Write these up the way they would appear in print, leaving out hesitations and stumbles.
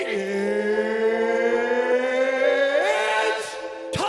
It's time!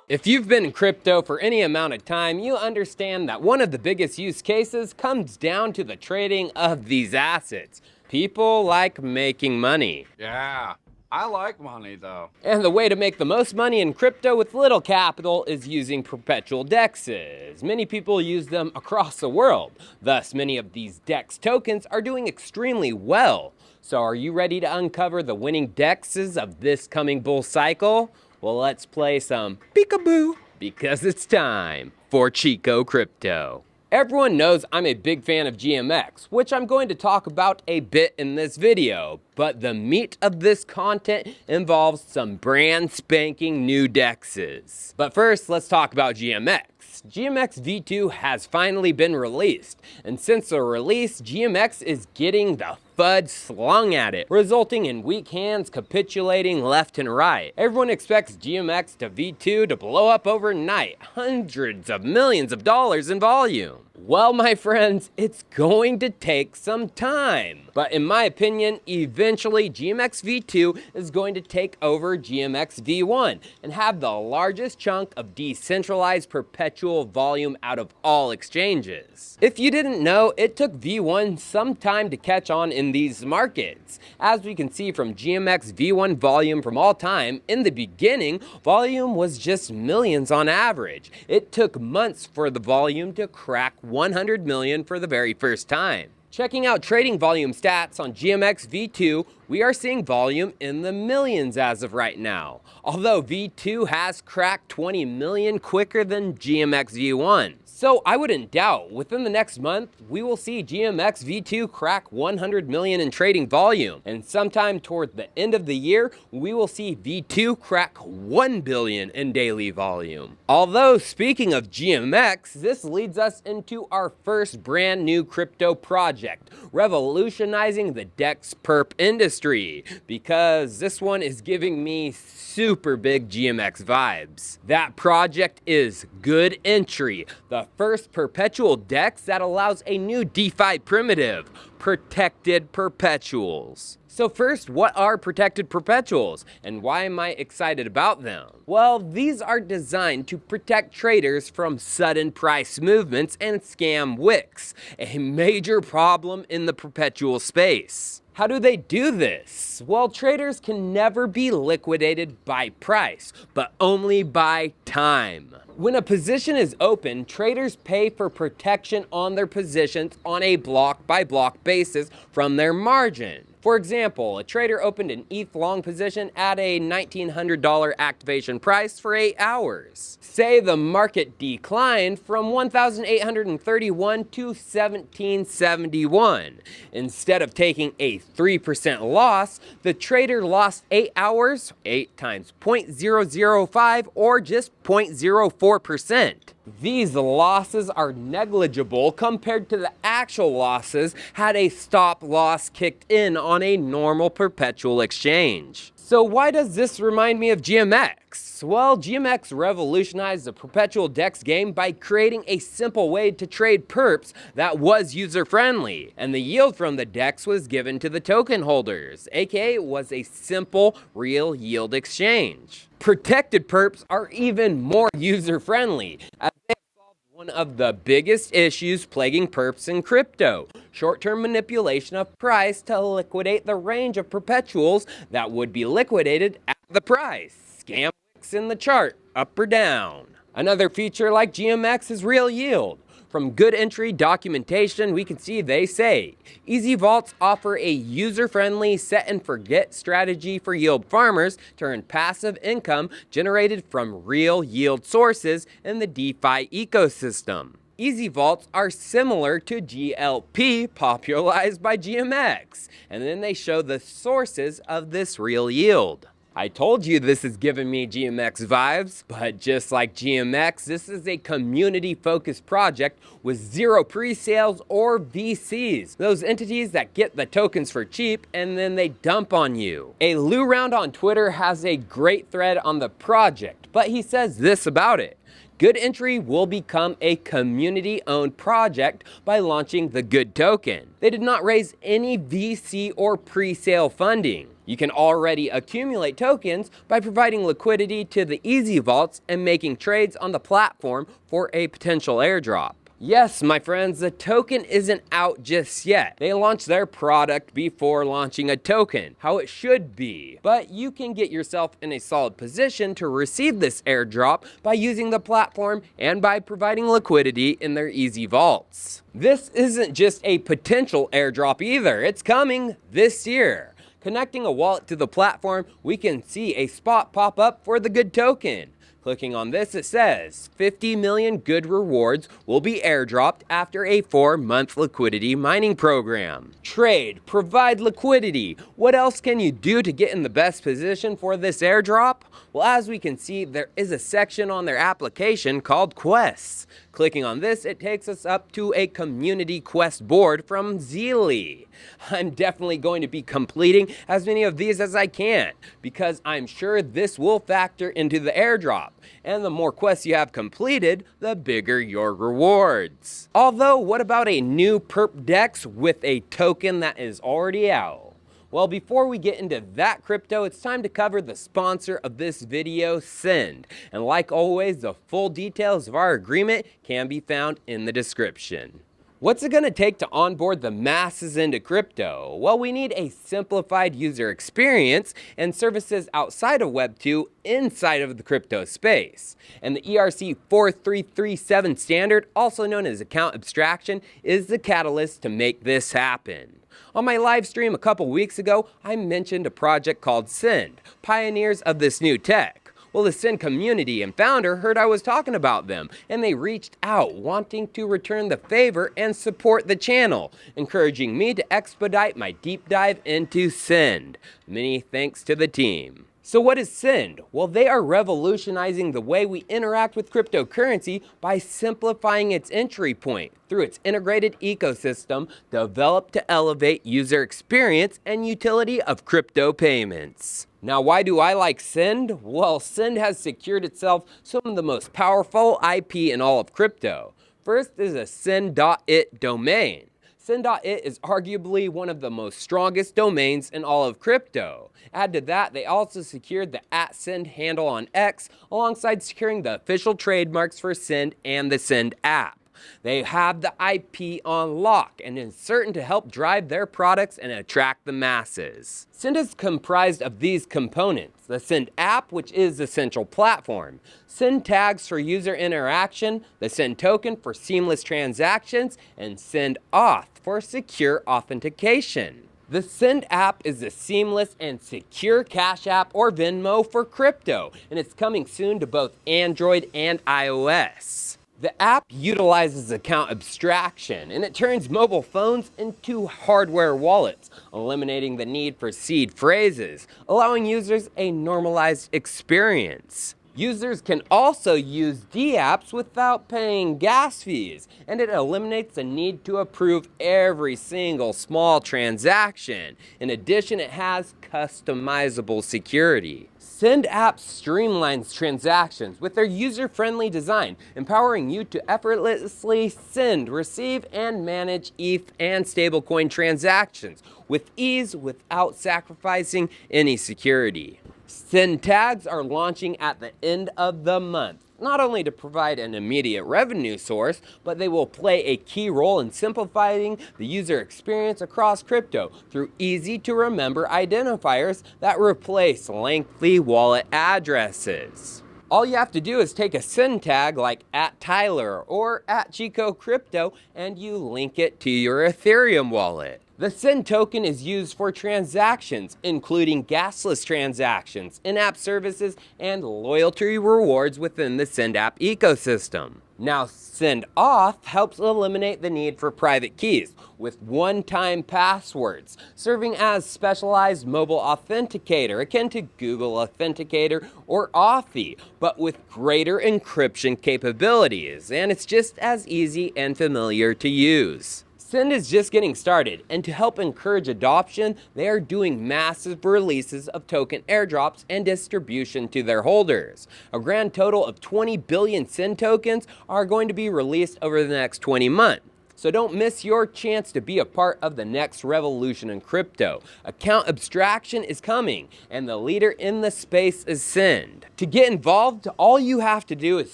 If you've been in crypto for any amount of time, you understand that one of the biggest use cases comes down to the trading of these assets. People like making money. Yeah, I like money though. And the way to make the most money in crypto with little capital is using perpetual DEXs. Many people use them across the world. Thus, many of these DEX tokens are doing extremely well. So are you ready to uncover the winning DEXs of this coming bull cycle? Well, let's play some peekaboo, because it's time for Chico Crypto. Everyone knows I'm a big fan of GMX, which I'm going to talk about a bit in this video, but the meat of this content involves some brand spanking new DEXs. But first, let's talk about GMX. GMX V2 has finally been released, and since the release, GMX is getting the FUD slung at it, resulting in weak hands capitulating left and right. Everyone expects GMX to V2 to blow up overnight, hundreds of millions of dollars in volume. Well, my friends, it's going to take some time. But in my opinion, eventually GMX V2 is going to take over GMX V1 and have the largest chunk of decentralized perpetual volume out of all exchanges. If you didn't know, it took V1 some time to catch on in these markets. As we can see from GMX V1 volume from all time, in the beginning, volume was just millions on average. It took months for the volume to crack 100 million for the very first time. Checking out trading volume stats on GMX V2, we are seeing volume in the millions as of right now, although V2 has cracked 20 million quicker than GMX V1. So I wouldn't doubt, within the next month, we will see GMX V2 crack 100 million in trading volume, and sometime toward the end of the year, we will see V2 crack 1 billion in daily volume. Although, speaking of GMX, this leads us into our first brand new crypto project, revolutionizing the DEX perp industry, because this one is giving me super big GMX vibes. That project is Good Entry, the first perpetual DEX that allows a new DeFi primitive, protected perpetuals. So first, what are protected perpetuals, and why am I excited about them? Well, these are designed to protect traders from sudden price movements and scam wicks, a major problem in the perpetual space. How do they do this? Well, traders can never be liquidated by price, but only by time. When a position is open, traders pay for protection on their positions on a block-by-block basis from their margin. For example, a trader opened an ETH long position at a $1,900 activation price for 8 hours. Say the market declined from 1,831 to 1,771. Instead of taking a 3% loss, the trader lost 8 hours, 8 times 0.005, or just 0.04%. These losses are negligible compared to the actual losses had a stop loss kicked in on a normal perpetual exchange. So why does this remind me of GMX? Well, GMX revolutionized the perpetual DEX game by creating a simple way to trade perps that was user-friendly, and the yield from the DEX was given to the token holders, aka it was a simple real yield exchange. Protected perps are even more user-friendly, as they have solved one of the biggest issues plaguing perps in crypto: short-term manipulation of price to liquidate the range of perpetuals that would be liquidated at the price. Scam wicks in the chart, up or down. Another feature like GMX is real yield. From Good Entry documentation, we can see they say, Easy Vaults offer a user-friendly set-and-forget strategy for yield farmers to earn passive income generated from real yield sources in the DeFi ecosystem. Easy Vaults are similar to GLP popularized by GMX, and then they show the sources of this real yield. I told you this is giving me GMX vibes, but just like GMX, this is a community-focused project with zero pre-sales or VCs, those entities that get the tokens for cheap and then they dump on you. A Lou Round on Twitter has a great thread on the project, but he says this about it. Good Entry will become a community-owned project by launching the Good token. They did not raise any VC or pre-sale funding. You can already accumulate tokens by providing liquidity to the easy vaults and making trades on the platform for a potential airdrop. Yes, my friends, the token isn't out just yet. They launched their product before launching a token, how it should be. But you can get yourself in a solid position to receive this airdrop by using the platform and by providing liquidity in their easy vaults. This isn't just a potential airdrop either, it's coming this year. Connecting a wallet to the platform, we can see a spot pop up for the Good token. Clicking on this, it says 50 million good rewards will be airdropped after a 4-month liquidity mining program. Trade, provide liquidity. What else can you do to get in the best position for this airdrop? Well, as we can see, there is a section on their application called Quests. Clicking on this, it takes us up to a community quest board from Zeely. I'm definitely going to be completing as many of these as I can, because I'm sure this will factor into the airdrop. And the more quests you have completed, the bigger your rewards. Although, what about a new perp DEX with a token that is already out? Well, before we get into that crypto, it's time to cover the sponsor of this video, Send. And like always, the full details of our agreement can be found in the description. What's it going to take to onboard the masses into crypto? Well, we need a simplified user experience and services outside of Web 2 inside of the crypto space. And the ERC 4337 standard, also known as account abstraction, is the catalyst to make this happen. On my live stream a couple weeks ago, I mentioned a project called Send, pioneers of this new tech. Well, the Send community and founder heard I was talking about them, and they reached out wanting to return the favor and support the channel, encouraging me to expedite my deep dive into Send. Many thanks to the team. So what is Send? Well, they are revolutionizing the way we interact with cryptocurrency by simplifying its entry point through its integrated ecosystem developed to elevate user experience and utility of crypto payments. Now, why do I like Send? Well, Send has secured itself some of the most powerful IP in all of crypto. First is a send.it domain. Send.it is arguably one of the most strongest domains in all of crypto. Add to that, they also secured the @Send handle on X, alongside securing the official trademarks for Send and the Send app. They have the IP on lock and is certain to help drive their products and attract the masses. Send is comprised of these components: the Send app, which is the central platform, Send tags for user interaction, the Send token for seamless transactions, and Send auth for secure authentication. The Send app is a seamless and secure Cash App or Venmo for crypto, and it's coming soon to both Android and iOS. The app utilizes account abstraction, and it turns mobile phones into hardware wallets, eliminating the need for seed phrases, allowing users a normalized experience. Users can also use dApps without paying gas fees, and it eliminates the need to approve every single small transaction. In addition, it has customizable security. Send app streamlines transactions with their user-friendly design, empowering you to effortlessly send, receive, and manage ETH and stablecoin transactions with ease without sacrificing any security. Send tags are launching at the end of the month, not only to provide an immediate revenue source, but they will play a key role in simplifying the user experience across crypto through easy-to-remember identifiers that replace lengthy wallet addresses. All you have to do is take a Send tag like @Tyler or @Chico Crypto, and you link it to your Ethereum wallet. The Send token is used for transactions, including gasless transactions, in-app services, and loyalty rewards within the Send app ecosystem. Now, send off helps eliminate the need for private keys with one-time passwords, serving as specialized mobile authenticator akin to Google Authenticator or Authy, but with greater encryption capabilities, and it's just as easy and familiar to use. Send is just getting started, and to help encourage adoption, they are doing massive releases of token airdrops and distribution to their holders. A grand total of 20 billion Send tokens are going to be released over the next 20 months. So don't miss your chance to be a part of the next revolution in crypto. Account abstraction is coming, and the leader in the space is Send. To get involved, all you have to do is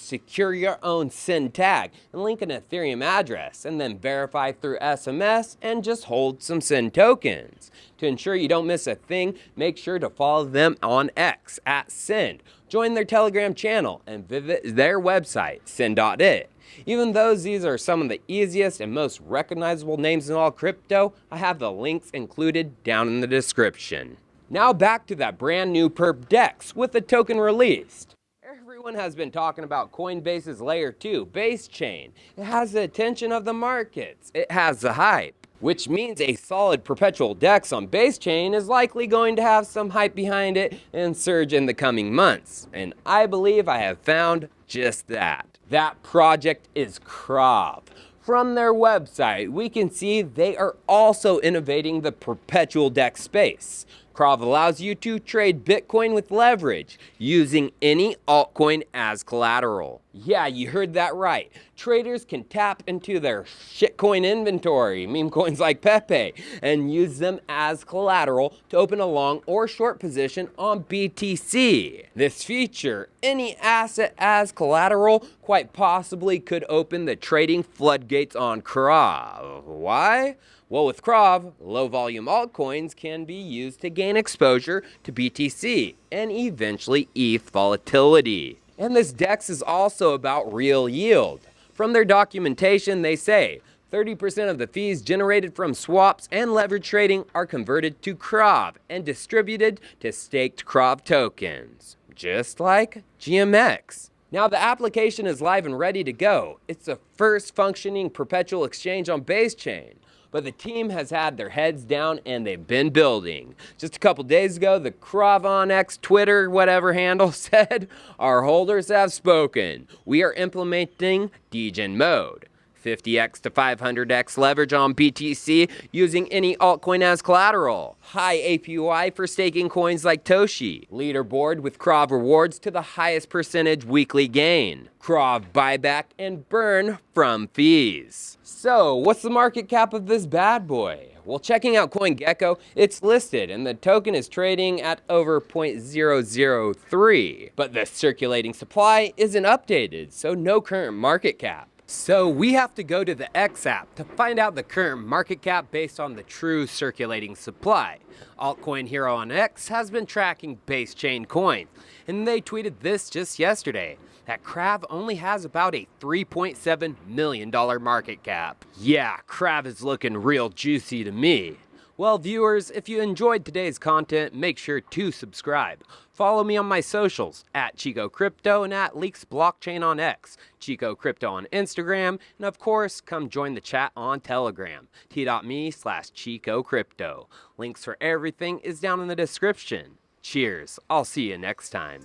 secure your own Send tag and link an Ethereum address, and then verify through SMS and just hold some Send tokens. To ensure you don't miss a thing, make sure to follow them on X at Send. Join their Telegram channel and visit their website, send.it. Even though these are some of the easiest and most recognizable names in all crypto, I have the links included down in the description. Now back to that brand new perp DEX with the token released. Everyone has been talking about Coinbase's layer 2, Basechain. It has the attention of the markets. It has the hype, which means a solid perpetual DEX on Basechain is likely going to have some hype behind it and surge in the coming months. And I believe I have found just that. That project is KRAV. From their website, we can see they are also innovating the perpetual DEX space. KRAV allows you to trade Bitcoin with leverage using any altcoin as collateral. Yeah, you heard that right. Traders can tap into their shitcoin inventory, meme coins like Pepe, and use them as collateral to open a long or short position on BTC. This feature, any asset as collateral, quite possibly could open the trading floodgates on KRAV. Why? Well, with KRAV, low-volume altcoins can be used to gain exposure to BTC and eventually ETH volatility. And this DEX is also about real yield. From their documentation, they say 30% of the fees generated from swaps and leverage trading are converted to KRAV and distributed to staked KRAV tokens, just like GMX. Now the application is live and ready to go. It's the first functioning perpetual exchange on Basechain. But the team has had their heads down and they've been building. Just a couple days ago, the KRAV on X Twitter, whatever handle said, our holders have spoken. We are implementing degen mode. 50x to 500x leverage on BTC using any altcoin as collateral. High APY for staking coins like Toshi. Leaderboard with KRAV rewards to the highest percentage weekly gain. KRAV buyback and burn from fees. So, what's the market cap of this bad boy? Well, checking out CoinGecko, it's listed and the token is trading at over 0.003. But the circulating supply isn't updated, so no current market cap. So we have to go to the X app to find out the current market cap based on the true circulating supply. Altcoin Hero on X has been tracking Basechain coins, and they tweeted this just yesterday, that KRAV only has about a $3.7 million market cap. Yeah, KRAV is looking real juicy to me. Well, viewers, if you enjoyed today's content, make sure to subscribe. Follow me on my socials, at Chico Crypto and at Leaks Blockchain on X, Chico Crypto on Instagram, and of course, come join the chat on Telegram, t.me/Chico Crypto. Links for everything is down in the description. Cheers, I'll see you next time.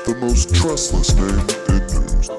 The most trustless name in news.